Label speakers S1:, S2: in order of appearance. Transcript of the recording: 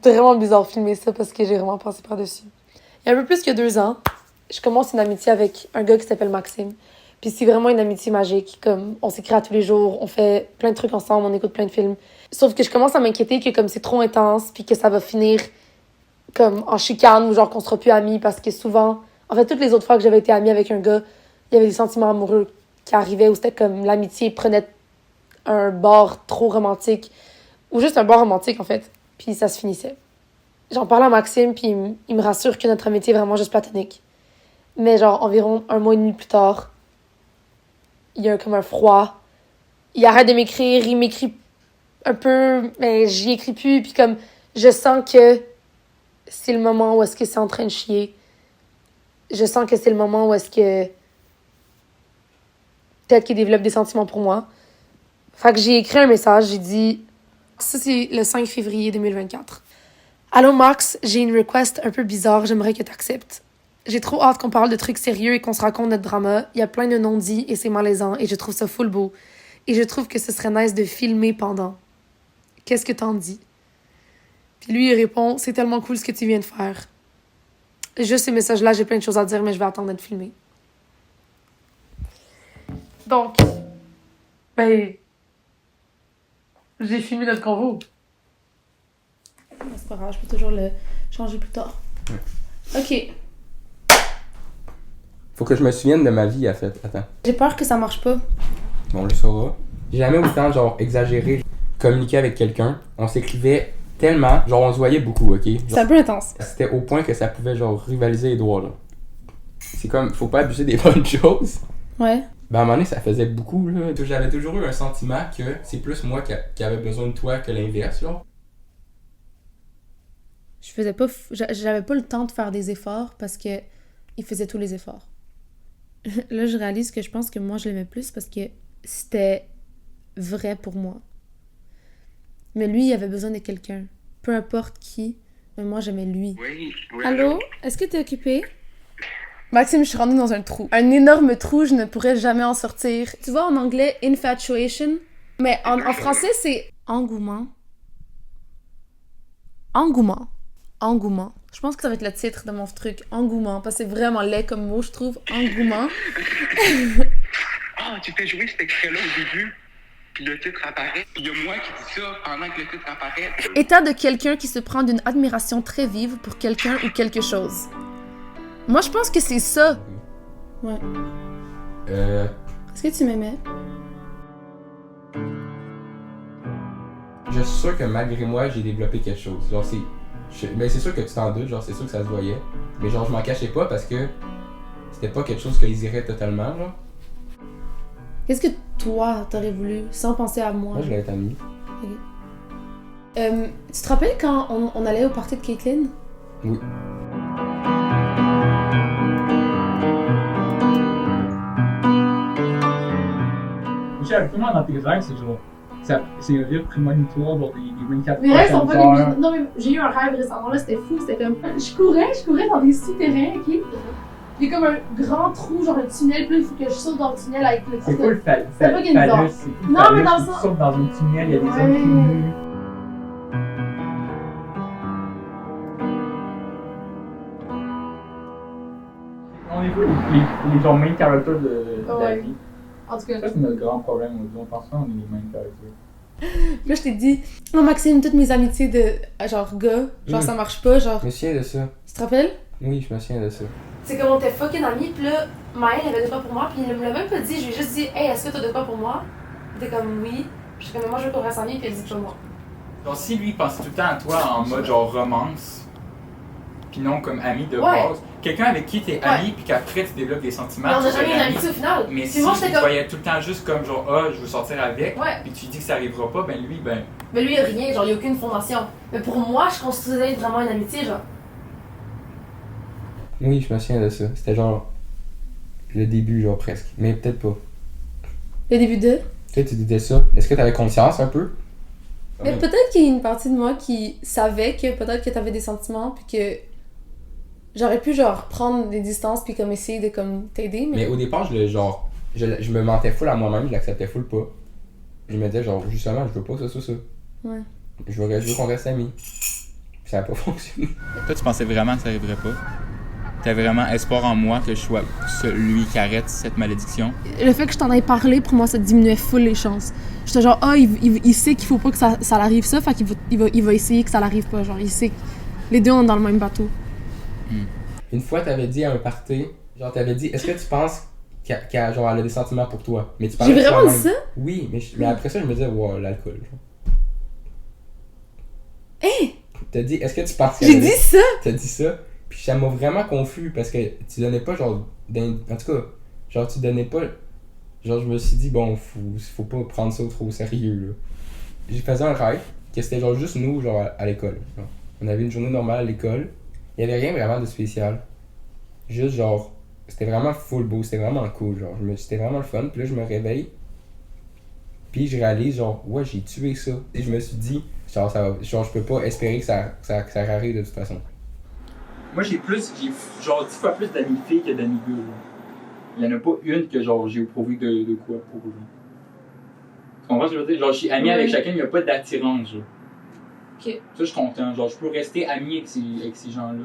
S1: C'est vraiment bizarre de filmer ça parce que j'ai vraiment passé par-dessus. Il y a un peu plus que 2 ans, je commence une amitié avec un gars qui s'appelle Maxime. Puis c'est vraiment une amitié magique. Comme, on s'écrit à tous les jours, on fait plein de trucs ensemble, on écoute plein de films. Sauf que je commence à m'inquiéter que comme c'est trop intense, puis que ça va finir comme en chicane ou genre qu'on sera plus amis parce que souvent... En fait, toutes les autres fois que j'avais été amie avec un gars, il y avait des sentiments amoureux qui arrivaient où c'était comme l'amitié prenait un bord trop romantique ou juste un bord romantique en fait. Puis ça se finissait. J'en parle à Maxime, puis il me rassure que notre amitié est vraiment juste platonique. Mais genre, environ 1 mois et demi plus tard, il y a comme un froid. Il arrête de m'écrire, il m'écrit un peu, mais j'y écris plus. Puis comme, je sens que c'est le moment où est-ce que c'est en train de chier. Je sens que c'est le moment où est-ce que peut-être qu'il développe des sentiments pour moi. Fait que j'ai écrit un message, j'ai dit... Ça, c'est le 5 février 2024. Allô, Max, j'ai une request un peu bizarre, j'aimerais que t'acceptes. J'ai trop hâte qu'on parle de trucs sérieux et qu'on se raconte notre drama. Il y a plein de non-dits et c'est malaisant et je trouve ça full beau. Et je trouve que ce serait nice de filmer pendant. Qu'est-ce que t'en dis? Puis lui, il répond, c'est tellement cool ce que tu viens de faire. Juste ces messages-là, j'ai plein de choses à dire, mais je vais attendre d'être filmée. Donc, j'ai filmé notre convo. C'est pas grave, je peux toujours le changer plus tard. Ouais. OK.
S2: Faut que je me souvienne de ma vie, en fait. Attends.
S1: J'ai peur que ça marche pas.
S2: Bon, on le saura. J'ai jamais autant, genre, exagéré, communiquer avec quelqu'un. On s'écrivait tellement, genre, on se voyait beaucoup, OK? Genre,
S1: c'est un peu intense.
S2: C'était au point que ça pouvait, genre, rivaliser les doigts, là. C'est comme, faut pas abuser des bonnes choses.
S1: Ouais.
S2: Ben, à un moment donné, ça faisait beaucoup, là. J'avais toujours eu un sentiment que c'est plus moi qui avait besoin de toi que l'inverse, là.
S1: J'avais pas le temps de faire des efforts parce que il faisait tous les efforts. Là, je réalise que je pense que moi, je l'aimais plus parce que c'était vrai pour moi. Mais lui, il avait besoin de quelqu'un. Peu importe qui, mais moi, j'aimais lui.
S3: Oui.
S1: Allô? Est-ce que t'es occupé? Maxime, je suis rendue dans un trou. Un énorme trou, je ne pourrais jamais en sortir. Tu vois, en anglais, infatuation. Mais en français, c'est engouement. Engouement. Je pense que ça va être le titre de mon truc. Engouement. Parce que c'est vraiment laid comme mot, je trouve. Engouement.
S3: Tu fais jouer cet extrait-là au début, puis le titre apparaît. Puis il y a moi qui dis ça pendant que le titre apparaît.
S1: État de quelqu'un qui se prend d'une admiration très vive pour quelqu'un ou quelque chose. Moi, je pense que c'est ça. Ouais. Est-ce que tu m'aimais?
S2: Je suis sûr que malgré moi, j'ai développé quelque chose. Genre, mais c'est sûr que tu t'en doutes, genre, c'est sûr que ça se voyait. Mais genre, je m'en cachais pas parce que c'était pas quelque chose que désirait totalement, genre.
S1: Qu'est-ce que toi, t'aurais voulu, sans penser à moi?
S2: Moi, je voulais être ami.
S1: Tu te rappelles quand on allait au party de Caitlyn?
S2: Oui.
S4: Comment dans tes rêves, c'est genre. C'est un rêve prémonitoire, genre des 24
S1: Mes rêves sont pas
S4: prochaines heures.
S1: comme... Non, mais j'ai eu un rêve récemment, là, c'était fou, c'était comme... Je courais dans des souterrains, ok? Il y a comme un grand trou, genre un tunnel, puis il faut que je saute dans le tunnel avec le...
S4: C'est quoi le phallus?
S1: C'est pas bizarre. Non, mais dans le sens...
S4: Tu sautes dans un tunnel, il y a des
S1: Ouais.
S4: hommes tout nus. On est les genre main characters de la
S1: Ouais.
S4: vie.
S1: En tout cas...
S4: Ça, c'est notre grand problème aujourd'hui. On pense pas qu'on est les main characters.
S1: Puis là, je t'ai dit... Oh, Maxime, toutes mes amitiés de... genre, gars, genre, ça marche pas, genre...
S2: Je me souviens de ça.
S1: Tu te rappelles?
S2: Oui, je me souviens de ça.
S1: C'est comme on était fucking amis, pis là, Maëlle avait de quoi pour moi, pis il me l'a même pas dit, je lui ai juste dit, hey, est-ce que t'as de quoi pour moi? T'es comme, oui. Puis j'étais comme, moi je veux qu'on reste amis, pis elle dit toujours moi.
S4: Donc, si lui pense tout le temps à toi en mode genre romance, puis non comme ami de
S1: Ouais.
S4: base, quelqu'un avec qui t'es ami, puis qu'après tu développes des sentiments,
S1: Mais on a
S4: tu
S1: jamais eu
S4: serais
S1: une
S4: ami.
S1: amitié au final.
S4: Mais
S1: Puis
S4: si
S1: moi
S4: tu
S1: j'étais
S4: te
S1: comme,
S4: voyais tout le temps juste comme genre, ah, je veux sortir avec,
S1: ouais.
S4: puis tu dis que ça arrivera pas, ben lui, ben.
S1: Mais lui, il y a rien, genre, il y a aucune fondation. Mais pour moi, je construisais vraiment une amitié, genre.
S2: Oui, je me souviens de ça. C'était genre le début, genre presque. Mais peut-être pas.
S1: Le début de.
S2: Peut-être tu disais ça. Est-ce que t'avais conscience un peu?
S1: Mais peut-être qu'il y a une partie de moi qui savait que peut-être que t'avais des sentiments, puis que j'aurais pu, genre, prendre des distances, puis comme essayer de comme t'aider, mais.
S2: Mais au départ, je me mentais full à moi-même, je l'acceptais full pas. Je me disais genre, justement, je veux pas ça.
S1: Ouais.
S2: Je veux qu'on reste amis. Puis ça a pas fonctionné.
S4: Toi, tu pensais vraiment que ça arriverait pas? T'avais vraiment espoir en moi que je sois celui qui arrête cette malédiction?
S1: Le fait que je t'en ai parlé, pour moi, ça diminuait full les chances. J'étais genre, ah, il sait qu'il faut pas que ça l'arrive ça, fait qu'il va essayer que ça l'arrive pas. Genre, il sait que les deux, on est dans le même bateau.
S2: Une fois, t'avais dit à un party, genre t'avais dit, est-ce que tu penses qu'elle a des sentiments pour toi? Mais tu
S1: J'ai
S2: parlais de
S1: vraiment dit
S2: toi-même.
S1: ça?
S2: Oui, mais après ça, je me disais, wow, l'alcool. Genre.
S1: Hé!
S2: T'as dit, est-ce que tu penses
S1: J'ai dit ça!
S2: T'as dit ça, puis ça m'a vraiment confus parce que tu donnais pas genre. En tout cas, genre tu donnais pas. Genre je me suis dit, bon, faut pas prendre ça trop au sérieux là. J'ai fait un rêve, que c'était genre juste nous, genre à l'école. Genre. On avait une journée normale à l'école, il y avait rien vraiment de spécial. Juste genre, c'était vraiment full beau, c'était vraiment cool, genre. C'était vraiment le fun, puis là je me réveille, puis je réalise, genre, ouais, j'ai tué ça. Et je me suis dit, genre, genre je peux pas espérer que ça arrive de toute façon.
S4: Moi, j'ai genre 10 fois plus d'amis filles que d'amis gars. Il y en a pas une que genre j'ai éprouvé de quoi pour eux. Tu comprends ce que je veux dire? Genre, je suis ami avec chacun, il n'y a pas d'attirance, genre.
S1: Ok.
S4: Ça, je suis content. Genre, je peux rester ami avec ces gens-là.